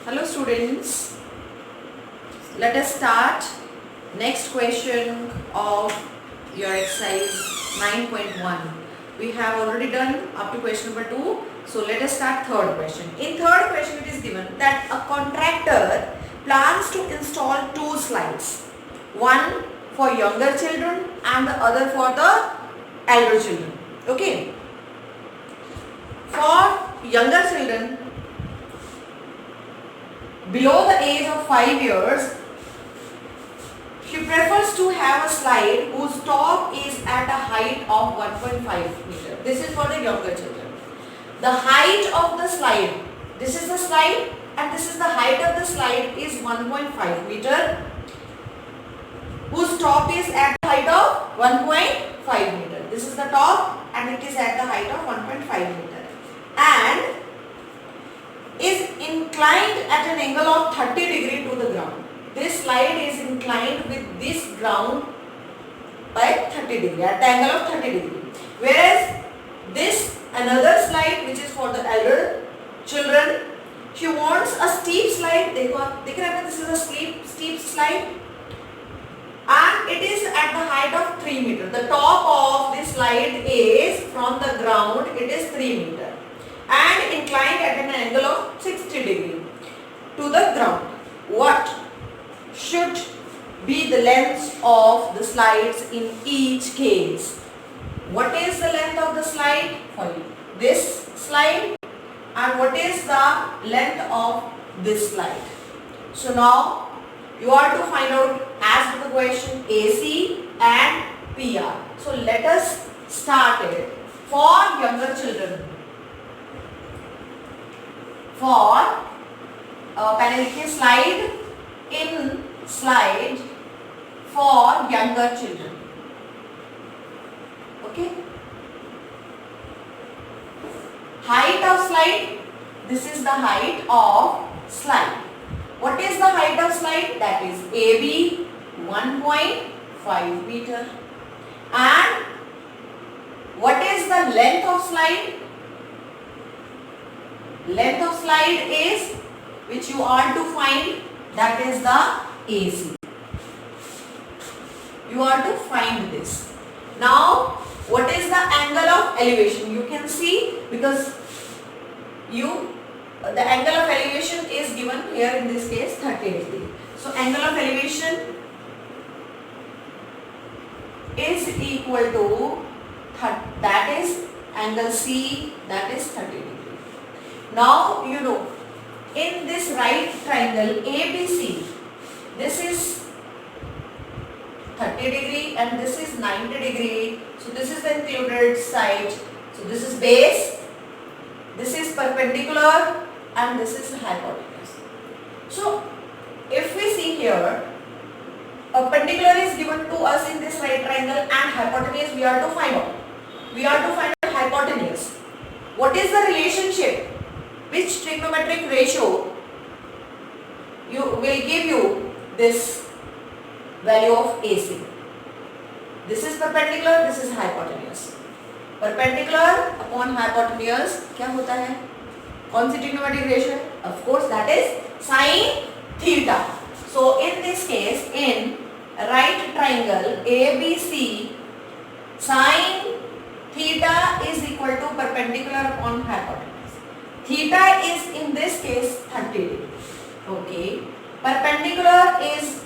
Hello students, let us start next question of your exercise 9.1. We have already done up to question number 2. So let us start third question. In third question it is given that a contractor plans to install two slides. One for younger children and the other for the elder children. Okay. For younger children below the age of 5 years, she prefers to have a slide whose top is at a height of 1.5 meter. This is for the younger children. The height of the slide, this is the slide and this is the height of the slide is 1.5 meter, whose top is at the height of 1.5 meter. This is the top and it is at the height of 1.5 meter and is inclined at an angle of 30 degree to the ground. This slide is inclined with this ground by 30 degree, at the angle of 30 degree. Whereas this another slide which is for the elder children, she wants a steep slide. This is a steep slide and it is at the height of 3 meter. The top of this slide is from the ground, it is 3 meter. And inclined at an angle of 60 degree to the ground. What should be the length of the slides in each case? What is the length of the slide for this slide and what is the length of this slide? So now you are to find out as per the question AC and PR. So let us start it for younger children. For slide in slide for younger children. Okay. Height of slide. This is the height of slide. What is the height of slide? That is AB 1.5 meter. And what is the length of slide? Length of slide is, which you are to find, that is the AC. You are to find this. Now, what is the angle of elevation? You can see because the angle of elevation is given here in this case 30 degree. So, angle of elevation is equal to, that is angle C, that is 30 degree. Now you know, in this right triangle ABC, this is 30 degree and this is 90 degree. So this is the included side. So this is base, this is perpendicular and this is hypotenuse. So if we see here, perpendicular is given to us in this right triangle and hypotenuse we are to find out. We are to find out hypotenuse. What is the relationship? Which trigonometric ratio will give you this value of AC? This is perpendicular, this is hypotenuse. Perpendicular upon hypotenuse क्या होता है? कौन सी trigonometric ratio? Of course that is sin theta. So in this case, in right triangle ABC, sin theta is equal to perpendicular upon hypotenuse. Theta is in this case 30 degree. Okay. Perpendicular is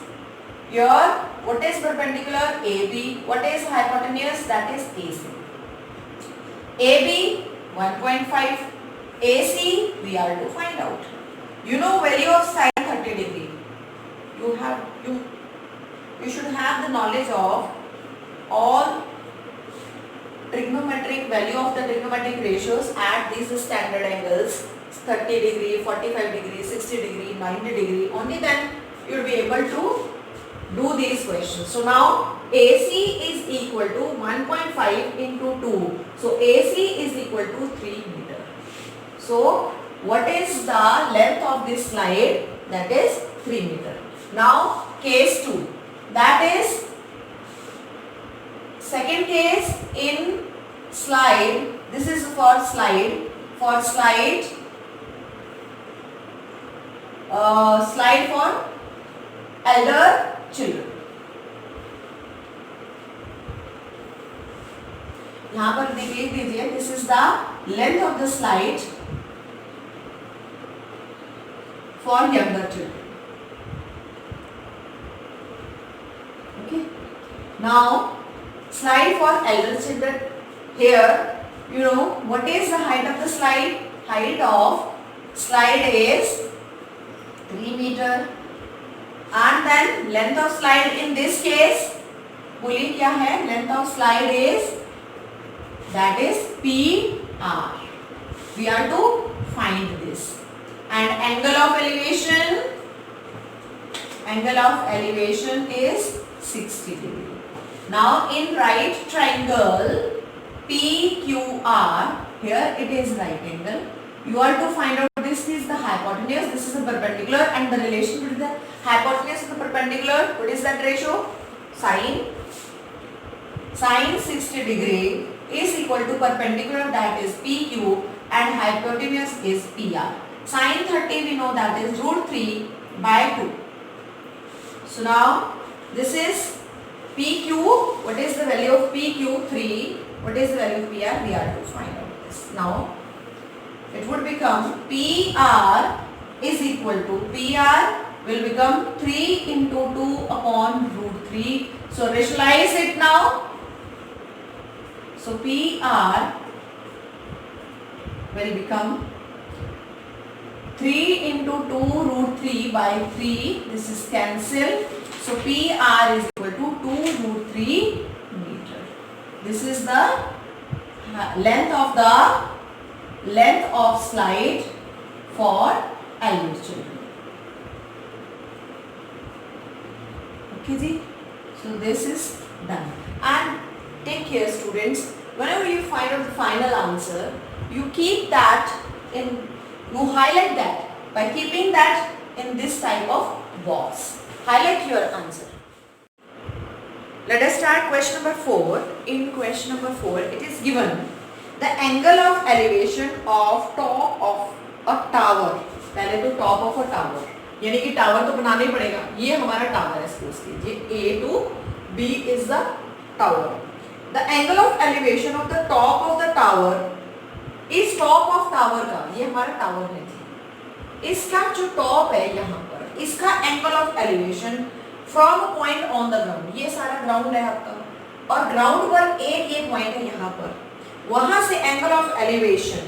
your, what is perpendicular? AB. What is hypotenuse? That is AC. AB 1.5. AC we are to find out. You know value of sin 30 degree. You should have the knowledge of all trigonometric value of the trigonometric ratios at these standard angles 30 degree, 45 degree, 60 degree, 90 degree. Only then you will be able to do these questions. So now AC is equal to 1.5 into 2. So AC is equal to 3 meter. So what is the length of this slide? That is 3 meter. Now case 2. That is second case in slide. This is for slide slide for elder children. यहाँ पर देख दीजिए, this is the length of the slide for younger children. Okay. Now slide for elder children. Here, you know what is the height of the slide? Height of slide is 3 meter, and then length of slide in this case, बोलिए क्या है? Length of slide is, that is PR. We are to find this. And angle of elevation is 60 degree. Now in right triangle PQR, here it is right angle. You are to find out, this is the hypotenuse, this is the perpendicular, and the relation between the hypotenuse and the perpendicular, what is that ratio? Sine 60 degree is equal to perpendicular, that is PQ, and hypotenuse is PR. Sine 30 we know that is √3 by 2. So now this is PQ. What is the value of PQ? 3. What is the value of PR? We are to find out this. Now it would become PR is equal to, PR will become 3 into 2 upon √3. So rationalize it now. So PR will become 3 into 2 √3 by 3. This is cancelled. So PR is equal to 2 √3 meter. This is the length of slide for elder children. Okay, ji? So this is done. And take care, students. Whenever you find out the final answer, you keep that in. You highlight that by keeping that in this type of box. Highlight your answer. Let us start question number 4. In question number 4, it is given the angle of elevation of top of a tower. पहले तो top of a tower, यानी कि tower तो बनाना ही पड़ेगा. ये हमारा tower है, suppose कीजिए A to B is the tower. The angle of elevation of the top of the tower is top of tower का, ये हमारा tower है, इसका जो top है यहाँ पर, इसका angle of elevation from a point on the ground, ये सारा ground है आपका, और ground पर एक ये point है यहाँ पर, वहां से angle of elevation,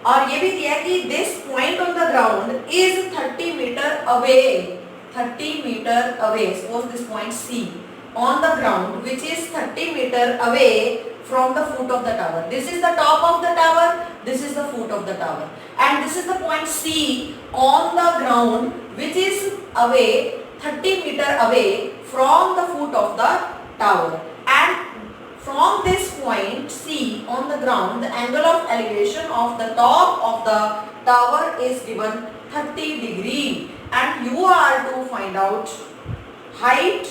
और ये भी दिया कि this point on the ground is 30 meter away, 30 meter away. Suppose this point C on the ground which is 30 meter away from the foot of the tower. This is the top of the tower, this is the foot of the tower, and this is the point C on the ground which is away 30 meter away from the foot of the tower. And from this point C on the ground, the angle of elevation of the top of the tower is given 30 degree, and you are to find out height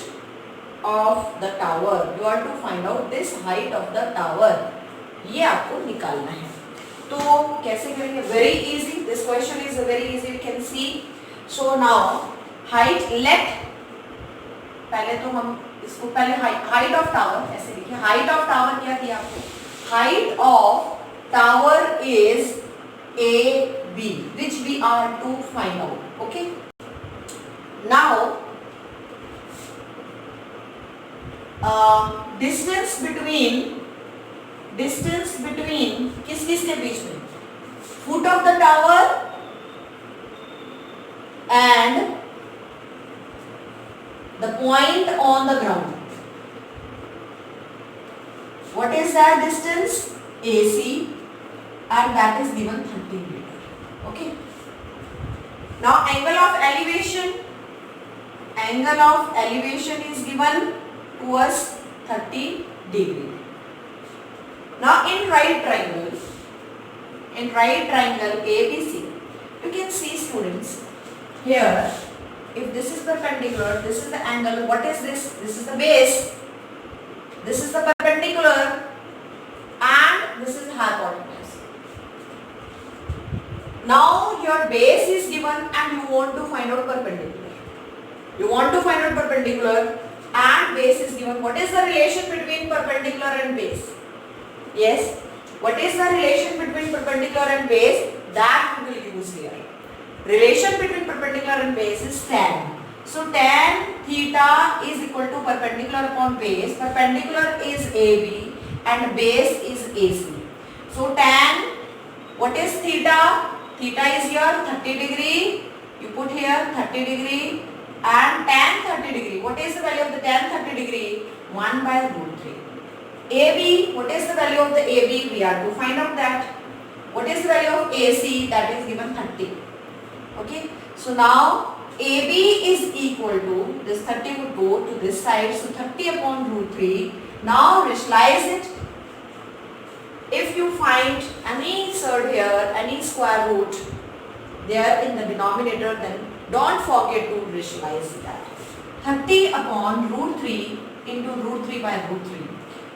of the tower. You are to find out this height of the tower. ये आपको निकालना है. तो कैसे करेंगे? Very easy. This question is very easy. We can see. So now height, let, पहले तो हम इसको पहले height of tower ऐसे लिखिए. Height of tower क्या दिया आपको? Height of tower is AB, which we are to find out. Okay. Now distance between किस के बीच में? Foot of the tower and the point on the ground. What is that distance? AC, and that is given 30 meter. Okay. Now angle of elevation is given to us 30 degree. Now in right triangle ABC, you can see, students, here if this is perpendicular, this is the angle. What is this? This is the base, this is the perpendicular, and this is hypotenuse. Now your base is given and you want to find out perpendicular. You want to find out perpendicular and base is given. What is the relation between perpendicular and base? Yes. What is the relation between perpendicular and base? That we will use here. Relation between perpendicular and base is tan. So tan theta is equal to perpendicular upon base. Perpendicular is AB and base is AC. So tan, what is theta? Theta is here 30 degree. You put here 30 degree and tan 30 degree. What is the value of the tan 30 degree? 1 by root 3. AB, what is the value of the AB? We are to find out that. What is the value of AC? That is given 30. Okay. So now AB is equal to, this 30 would go to this side. So 30 upon root 3. Now rationalize it. If you find any third here, any square root there in the denominator, then don't forget to rationalize that. 30 upon root 3 into root 3 by root 3.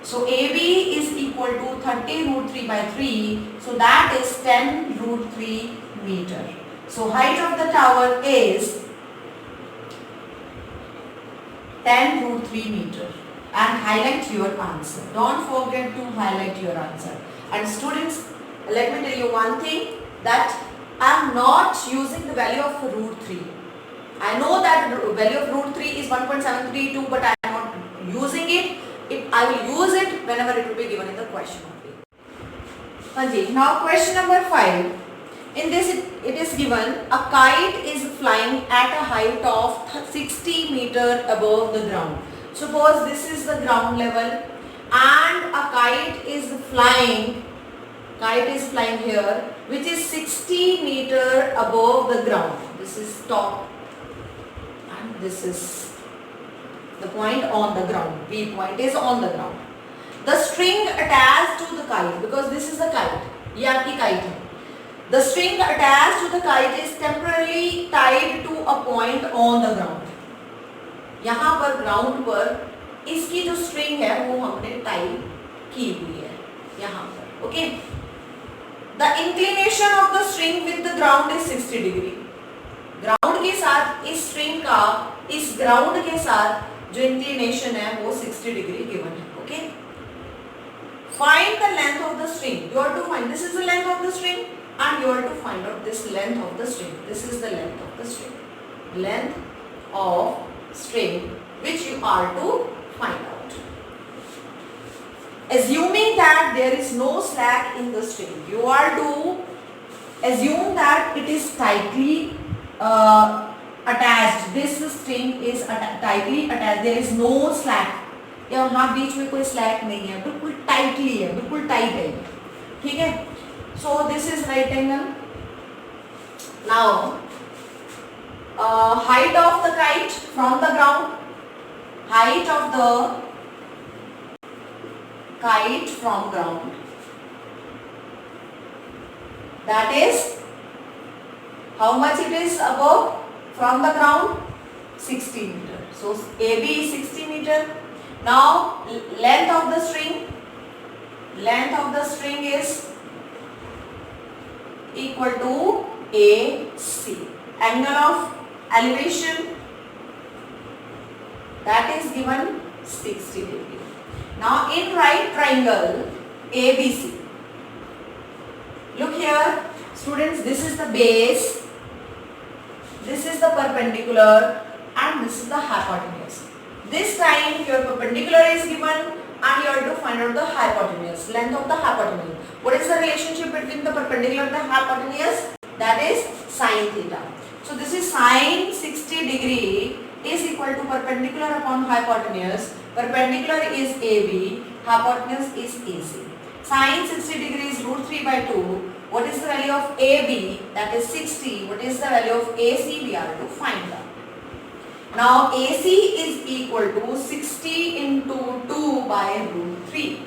So AB is equal to 30 root 3 by 3. So that is 10 root 3 meter. So height of the tower is 10 root 3 meter. And highlight your answer. Don't forget to highlight your answer. And students, let me tell you one thing, that I am not using the value of root 3. I know that the value of root 3 is 1.732, but I am not using it. I will use it whenever it will be given in the question only. Now question number 5. In this it is given a kite is flying at a height of 60 meter above the ground. Suppose this is the ground level and a kite is flying here, which is 60 meter above the ground. This is top and this is the point on the ground. B point is on the ground. The string attached to the kite, because this is the kite, ये आपकी kite है. The string attached to the kite is temporarily tied to a point on the ground. यहाँ पर ground पर इसकी जो string है वो हमने tie की हुई है यहाँ पर. Okay. The inclination of the string with the ground is 60 degree. Ground के साथ इस string का इस ground के साथ जो inclination है वो 60 degree given है. Okay. Find the length of the string. You are to find, this is the length of the string and you are to find out this length of the string. This is the length of the string. Length of string which you are to find out. Assuming that there is no slack in the string, you are to assume that it is tightly attached. This string is tightly attached. There is no slack. यहाँ बीच में कोई slack नहीं है, बिल्कुल tightly है, बिल्कुल tight है, ठीक है? So this is right angle. Now height of the kite from the ground. Height of the kite from ground, that is how much it is above from the ground? 60 meter. So AB is 60 meter. Now length of the string is equal to AC. Angle of elevation, that is given 60 degree. Now in right triangle ABC, look here students, this is the base, this is the perpendicular and this is the hypotenuse. This time your perpendicular is given and you are to find out the hypotenuse, length of the hypotenuse. What is the relationship between the perpendicular and the hypotenuse? That is sine theta. So this is sine 60 degree is equal to perpendicular upon hypotenuse. Perpendicular is AB, hypotenuse is AC. Sine 60 degree is root 3 by 2. What is the value of AB? That is 60. What is the value of AC? We are to find out. Now AC is equal to 60 into 2 by root 3.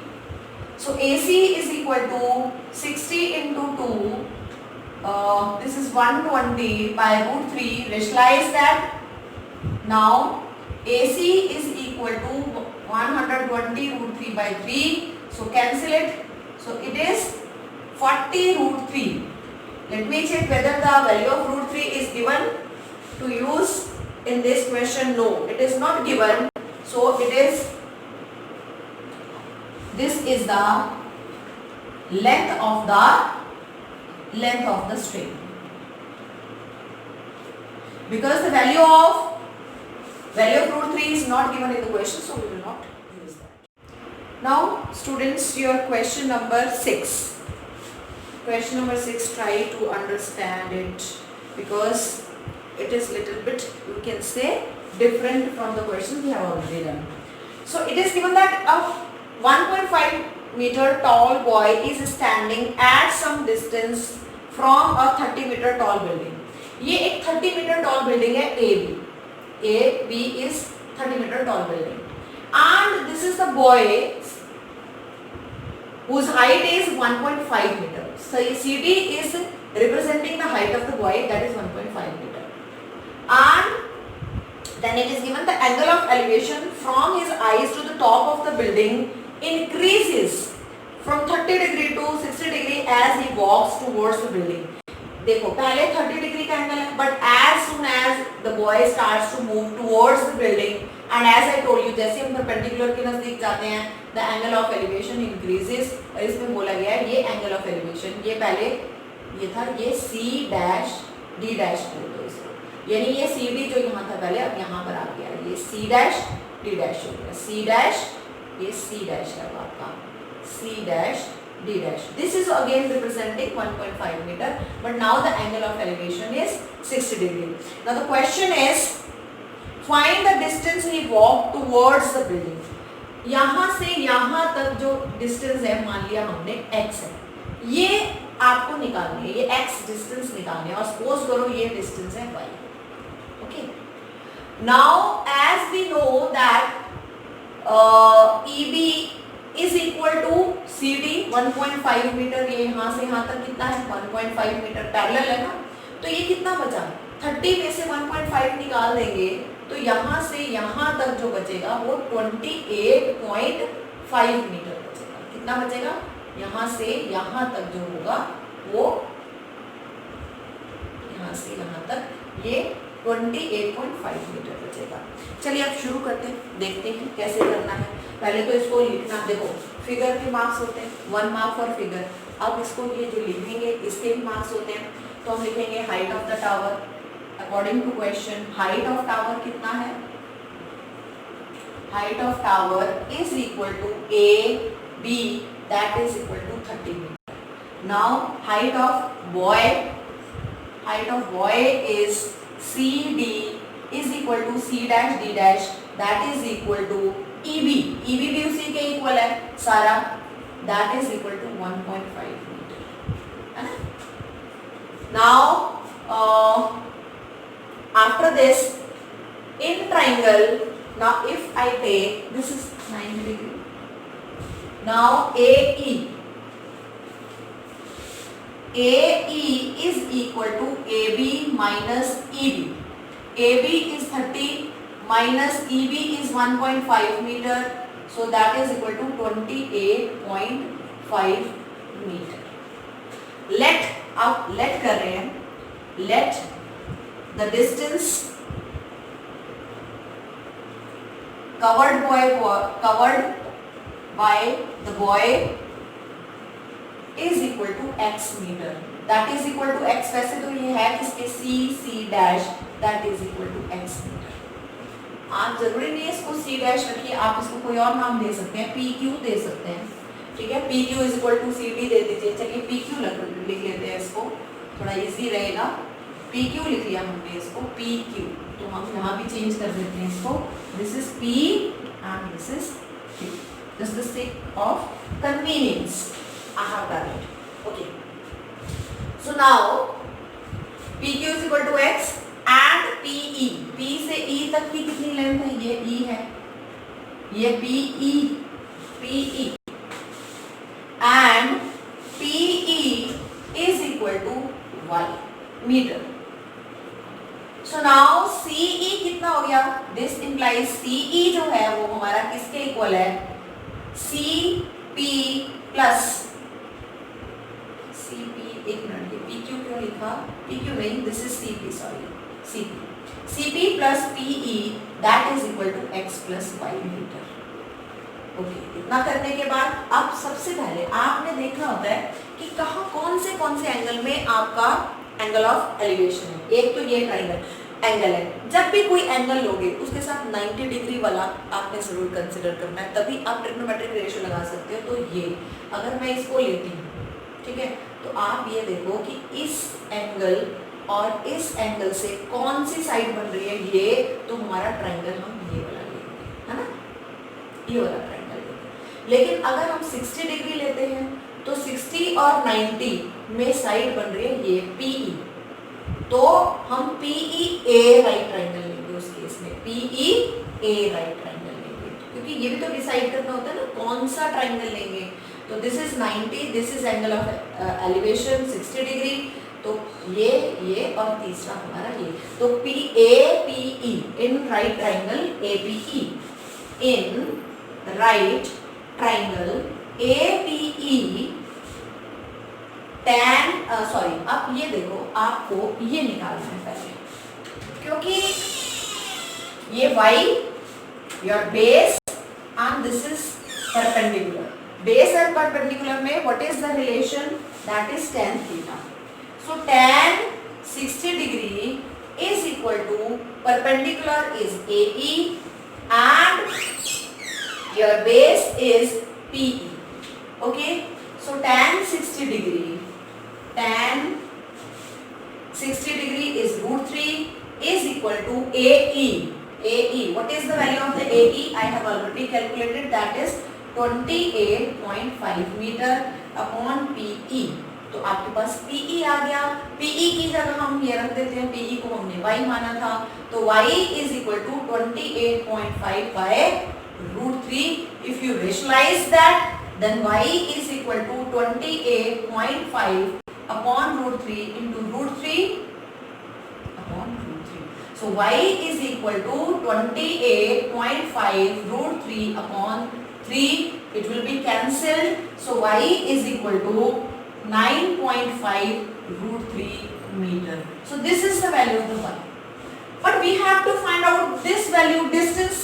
So AC is equal to 60 into 2. This is 120 by root 3. Rationalize that. Now AC is equal to 120 root 3 by 3. So cancel it. So it is 40 root 3. Let me check whether the value of root 3 is given to use in this question. No, it is not given. So it is, this is the length of the string, because the value of root 3 is not given in the question, so we will not use that. Now students, your question number 6. Question number 6, try to understand it, because it is little bit, you can say, different from the questions we have already done. So it is given that a 1.5 meter tall boy is standing at some distance from a 30 meter tall building. ये एक 30 meter tall building है AB is 30 meter tall building, and this is the boy whose height is 1.5 meter. So CD is representing the height of the boy, that is 1.5 meter, and then it is given the angle of elevation from his eyes to the top of the building increases from 30 degree to 60 degree as he walks towards the building. देखो पहले 30 degree का angle है, but as soon as the boy starts to move towards the building, and as I told you, जैसे हम perpendicular के नजदीक जाते हैं, the angle of elevation increases, और इसमें बोला गया है ये angle of elevation, ये पहले ये था, ये C डैश D डैश बोल दो इसको, यानी ये CD जो यहाँ था पहले, अब यहाँ पर आ गया, ये C डैश D डैश हो गया, C डैश, ये C डैश है आपका, C dash D dash. This is again representing 1.5 meter, but now the angle of elevation is 60 degree. Now the question is, find the distance he walked towards the building. यहाँ से यहाँ तक जो distance है, मान लिया हमने x है, ये आपको निकालनी है, ये x distance निकालनी है, और suppose करो ये distance है y. Okay. Now as we know that EB is equal to CD 1.5 metre, ये यहाँ से यहाँ तक कितना है 1.5 मीटर, पैरेलल है ना, तो ये कितना बचा, 30 में से 1.5 निकाल देंगे तो यहाँ से यहाँ तक जो बचेगा वो 28.5 मीटर बचेगा. कितना बचेगा, यहाँ से यहाँ तक जो होगा वो यहाँ से यहाँ तक ये 28.5 मीटर बचेगा. चलिए अब शुरू करते हैं, देखते हैं कैसे करना है. पहले तो इसको लिखना, देखो फिगर के मार्क्स होते हैं, 1 मार्क फॉर फिगर. अब इसको ये जो लिखेंगे इसके भी मार्क्स होते हैं, तो हम लिखेंगे height of the tower according to question. Height of tower कितना है, height of tower is equal to AB, that is equal to 30 metre. Now height of boy is CD is equal to C dash D dash, that is equal to EB भी उसी के equal है सारा, that is equal to 1.5 metre, है ना. Now after this in triangle, now if I take, this is 90 degree, now AE is equal to AB minus EB. AB is 30 minus EB is 1.5 meter, so that is equal to 28.5 meter. Let कर रहे हैं, let the distance covered by the boy is equal to x meter, that is equal to x. वैसे तो ये है किसके C dash, that is equal to x meter. आप जरूरी नहीं है इसको C dash रखिए, आप इसको कोई और नाम दे सकते हैं, PQ दे सकते हैं, ठीक है. PQ is equal to CD दे दीजिए. चलिए PQ लिख लेते हैं, इसको थोड़ा इजी रहेगा. PQ लिख लिया हमने इसको, PQ, तो हम यहाँ भी चेंज कर देते हैं इसको. This is P and this is Q, just the sake of convenience I have done it. Okay. So now PQ is equal to x and PE. P से E तक की कितनी लेंथ है, ये E है, ये PE and PE is equal to y meter. So now CE कितना हो गया, this implies CE जो है वो हमारा किसके इक्वल है, CP प्लस CP, एक मिनट, ये PQ क्यों लिखा, PQ नहीं, this is CP, sorry, CP plus PE that is equal to x plus y metre. Okay, इतना करने के बाद अब सबसे पहले आपने देखना होता है कि कहाँ कौन से एंगल में आपका एंगल ऑफ एलिवेशन है। एक तो ये ट्राइंगल एंगल है, जब भी कोई एंगल लोगे उसके साथ 90 डिग्री वाला आपने जरूर कंसिडर करना है, तभी आप ट्रिग्नोमेट्रिक रेशियो लगा सकते हो। तो ये अगर मैं इसको लेती हूँ, ठीक है, तो आप ये देखो कि इस एंगल और इस एंगल से कौन सी साइड बन रही है, ये तो हमारा ट्राइंगल हम ये वाला लेंगे, है ना, ये वाला ट्राइंगल लेंगे। लेकिन अगर हम 60 डिग्री लेते हैं तो 60 और 90 में साइड बन रही है ये PE, तो हम PEA राइट ट्राइंगल लेंगे उस केस में, PEA राइट ट्राइंगल लेंगे, क्योंकि ये भी तो डिसाइड करना होता है ना कौन सा ट्राइंगल लेंगे। तो this is 90, this is angle of elevation 60 degree, तो ये और तीसरा हमारा ये, तो PAPE इन राइट ट्राइंगल APE, इन right triangle APE tan sorry, अब ये देखो आपको ये निकालना है पहले, क्योंकि ये y your base and this is perpendicular, base and perpendicular में what is the relation, that is tan theta. So tan 60 degree is equal to perpendicular is AE and your base is PE. Okay, so tan 60 degree is √3 is equal to AE. What is the value of the AE? I have already calculated, that is 28.5 meter upon PE. तो आपके पास PE आ गया, PE की जगह हम ये रख देते हैं, PE को हमने y माना था, तो y is equal to 28.5 by √3. If you rationalize that, then y is equal to 28.5 upon √3 into √3 upon √3. So y is equal to 28.5 √3 upon 3. It will be cancelled. So y is equal to 9.5 √3 meter. So this is the value of the y. But we have to find out this value, distance.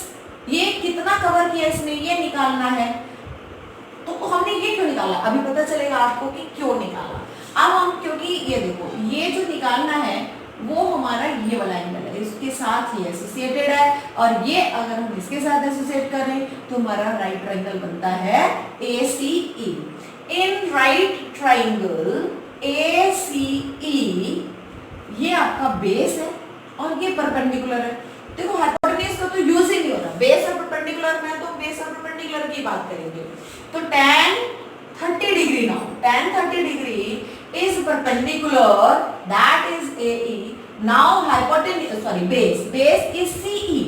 ये कितना cover किया इसने, ये निकालना है। तो हमने ये क्यों निकाला, अभी पता चलेगा आपको कि क्यों निकाला। अब हम, क्योंकि ये देखो, ये जो निकालना है वो हमारा ये वाला एंगल है, इसके साथ ही एसोसिएटेड है, और ये अगर हम इसके साथ एसोसिएट करें तो हमारा राइट ट्राइंगल बनता है ACE। इन राइट ट्राइंगल ACE ये आपका बेस है और ये परपेंडिकुलर है। देखो हाइपोटेन्यूज का तो यूज ही नहीं हो रहा, बेस और परपेंडिकुलर में, तो बेस और परपेंडिकुलर की बात करेंगे। तो tan 30 degree now, tan 30 degree is perpendicular, that is AE। Now hypotenuse, sorry, base is CE।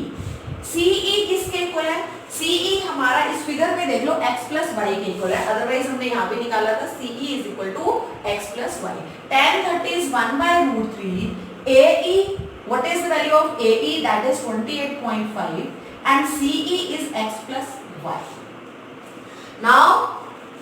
CE किसके इक्वल है, CE हमारा इस फिगर में देख लो x प्लस वाई के इक्वल है, अदरवाइज हमने यहाँ पे निकाला था CE is equal to x plus y. tan 30 is 1 by √3, AE, what is the value of AE, that is 28.5, and CE is x plus y. Now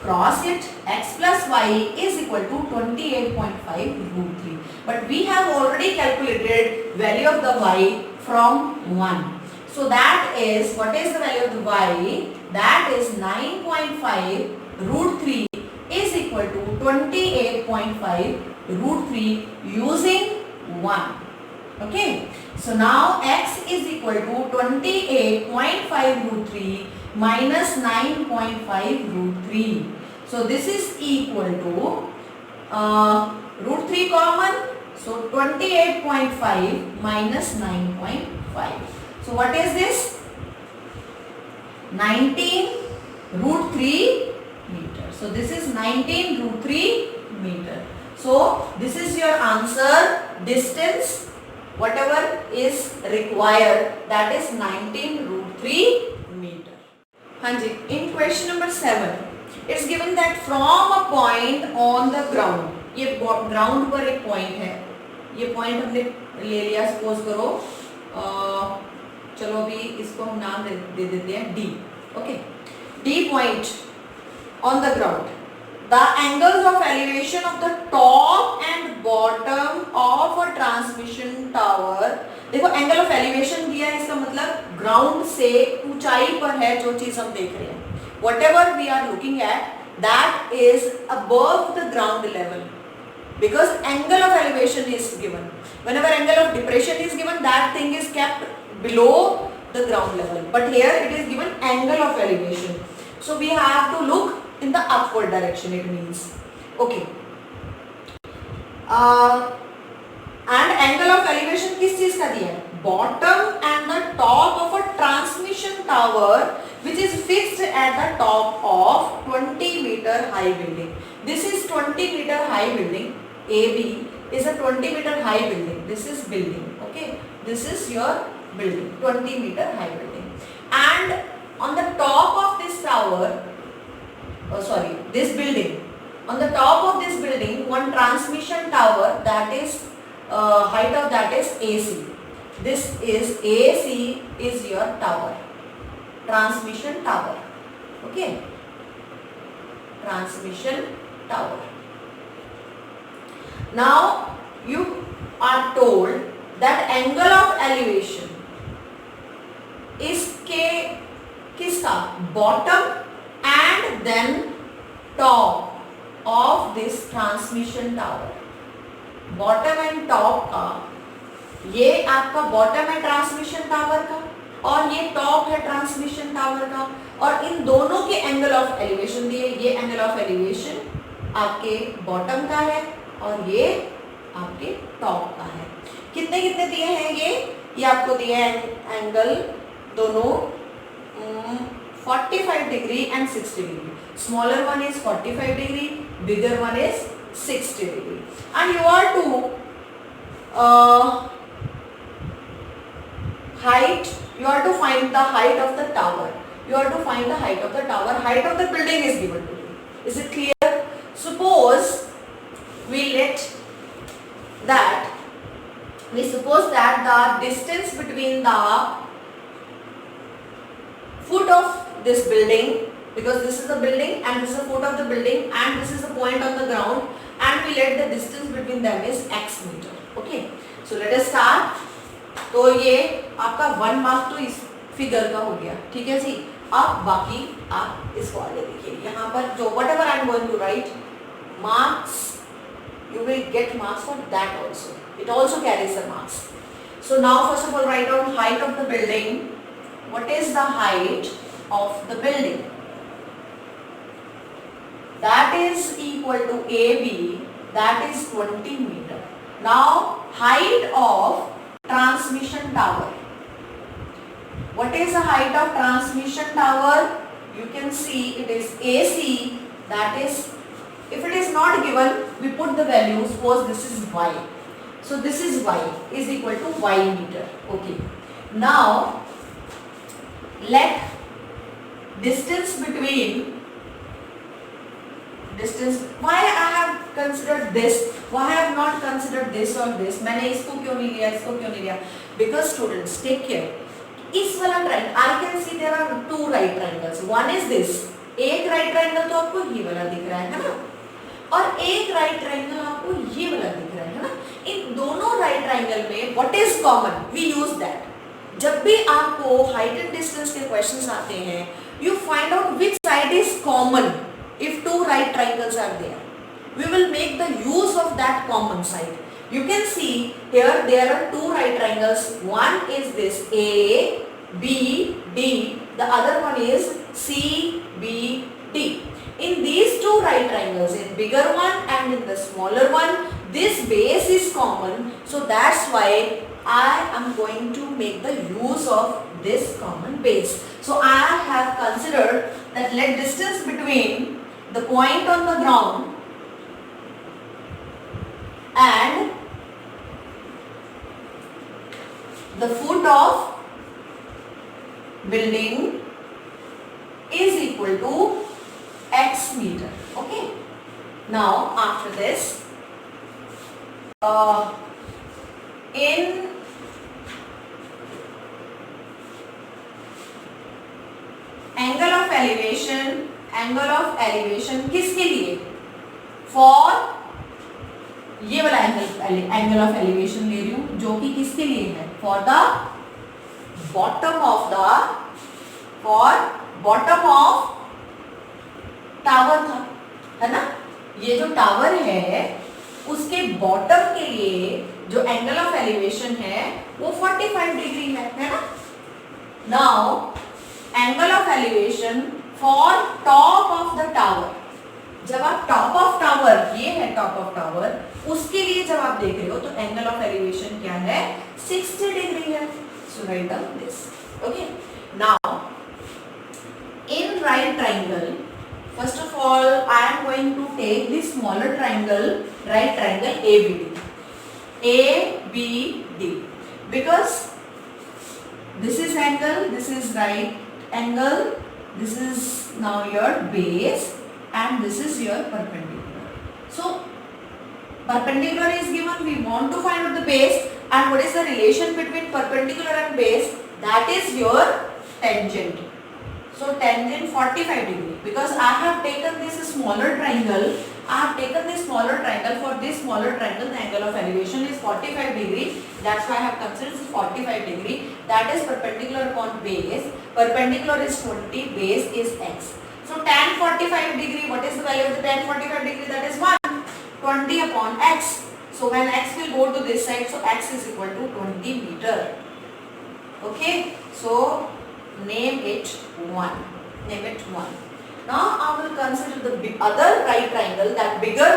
cross it, x plus y is equal to 28.5 √3, but we have already calculated value of the y from 1. So that is, what is the value of the y, that is 9.5 √3 is equal to 28.5 √3 using 1. Okay, so now x is equal to 28.5 √3 minus 9.5 √3. So this is equal to √3 common, so 28.5 minus 9.5. So what is this? 19 √3 meter. So this is 19 √3 meter. So this is your answer, distance whatever is required, that is 19 √3 meter. हाँ जी, in question number 7 it's given that from a point on the ground, ये ground पर एक point है, ये point हमने ले लिया, suppose करो चलो अभी इसको हम नाम दे देते हैं D. Okay, D point on the ground, the angles of elevation of the top and bottom of a transmission tower. देखो एंगल ऑफ एलिवेशन दिया है, इसका मतलब ग्राउंड से ऊंचाई पर है जो चीज हम देख रहे हैं. Whatever we are looking at, that is above the ground level, because angle of elevation is given. Whenever angle of depression is given, that thing is kept below the ground level. But here it is given angle of elevation. So we have to look in the upward direction, it means. Okay. And angle of elevation किस चीज का दिया है? Bottom and the top of a transmission tower which is fixed at the top of 20-meter high building. This is 20-meter high building. AB is a 20-meter high building. This is building. Okay. This is your building. 20-meter high building. And on the top of this tower, this building, on the top of this building, one transmission tower, that is height of that is AC. This is AC is your tower, transmission tower. Okay, transmission tower. Now you are told that angle of elevation is किसका? Bottom and then top of this transmission tower. Bottom and top का, ये आपका bottom है transmission tower का और ये top है transmission tower का, और इन दोनों के एंगल ऑफ एलिवेशन दिए. ये एंगल ऑफ एलिवेशन आपके बॉटम का है और ये आपके टॉप का है. कितने कितने दिए हैं ये आपको दिए हैं एंगल दोनों 45 degree and 60 degree. Smaller one is 45 degree, bigger one is 60 degree. And you are to you are to find the height of the tower. You are to find the height of the tower. Height of the building is given to you. Is it clear? Suppose we suppose that the distance between the foot of this building, because this is the building and this is the foot of the building and this is the point on the ground, and we let the distance between them is x meter. Okay, so let us start. तो ये आपका 1 mark तो इस figure का हो गया, ठीक है जी. अब बाकी आप इसको आगे देखिए. यहाँ पर जो whatever I am going to write marks, you will get marks for that also. It also carries the marks. So now first of all write down height of the building. What is the height of the building? That is equal to AB, that is 20 meter. Now height of transmission tower. What is the height of transmission tower? You can see it is AC, that is, if it is not given, we put the value. Suppose this is y. So this is y is equal to y meter. Okay. Now let distance between why I have considered this, why I have not considered this or this, मैंने इसको क्यों नहीं लिया, इसको क्यों नहीं लिया? Because students take care. इस वाला triangle, I can see there are 2 right triangles. One is this. एक right triangle तो आपको ये वाला दिख रहा है ना, और एक right triangle आपको ये वाला दिख रहा है ना. इन दोनों right triangle में what is common? We use that. जब भी आपको height and distance के questions आते हैं, you find out which side is common. If 2 right triangles are there, we will make the use of that common side. You can see here there are 2 right triangles. One is this A, B, D. The other one is C, B, D. In these 2 right triangles, in bigger one and in the smaller one, this base is common. So that's why I am going to make the use of this common base. So I have considered that let distance between the point on the ground and the foot of building is equal to x meter. Okay. Now after this, in angle of elevation किसके लिए? For ये वाला angle of elevation ले रही हूं जो कि किसके लिए है, for the bottom of tower था, है ना। ये जो टावर है उसके बॉटम के लिए जो एंगल ऑफ एलिवेशन है वो 45 डिग्री है ना। Now angle of elevation for top of the tower, जब आप टॉप ऑफ टावर, ये है टॉप ऑफ टावर, उसके लिए जब आप देख रहे हो तो एंगल ऑफ एलिवेशन क्या है, 60 डिग्री है। So right down this. Okay, now in right triangle, first of all I am going to take the smaller triangle, right triangle ABD, because this is angle, this is right angle, this is now your base and this is your perpendicular. So perpendicular is given, we want to find out the base, and what is the relation between perpendicular and base, that is your tangent. So tangent 45 degree, because I have taken this smaller triangle, for this smaller triangle the angle of elevation is 45 degree, that's why I have considered this 45 degree, that is perpendicular upon base, perpendicular is 20, base is x. So tan 45 degree, what is the value of the tan 45 degree, that is 1, 20 upon x. So when x will go to this side, so x is equal to 20 meter. Okay, so name it 1. Now I will consider the other right triangle, that bigger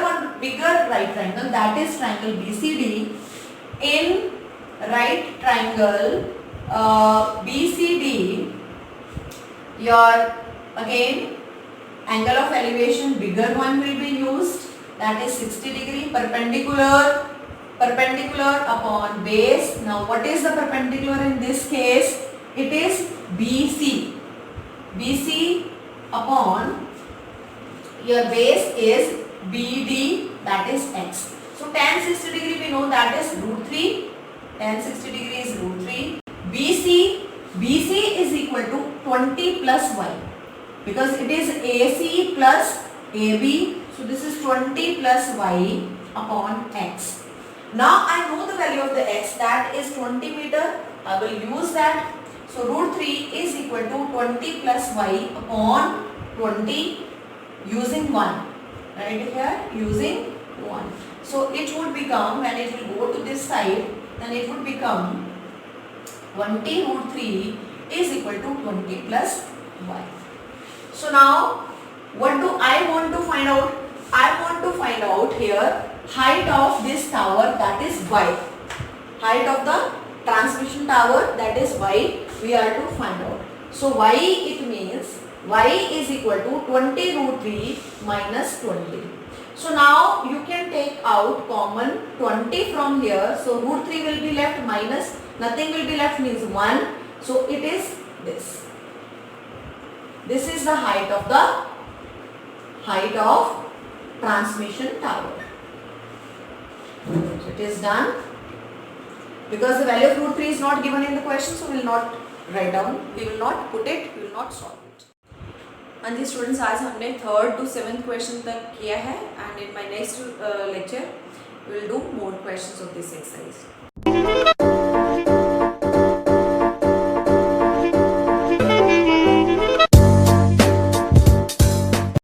right triangle, that is triangle BCD. In right triangle BCD, your again angle of elevation bigger one will be used, that is 60 degree, perpendicular upon base. Now what is the perpendicular in this case? It is BC upon your base is BD, that is x. So tan 60 degree we know that is √3, tan 60 degree is √3. BC is equal to 20 plus y, because it is AC plus AB, so this is 20 plus y upon x. Now I know the value of the x, that is 20 meter, I will use that. So √3 is equal to 20 plus y upon 20 using 1, right here using 1. So it would become, when it will go to this side, then it would become 20 √3 is equal to 20 plus y. So now what do I want to find out? I want to find out here height of this tower, that is y. Height of the transmission tower, that is y, we are to find out. So y, it means y is equal to 20 √3 minus 20. So now you can take out common 20 from here, so √3 will be left, minus nothing will be left, means 1. So it is this. This is the height of transmission tower. So it is done. Because the value of √3 is not given in the question, so we will not write down, we will not put it, we will not solve it. And the students, आज हमने 3rd to 7th question तक किया है, and in my next lecture we will do more questions of this exercise.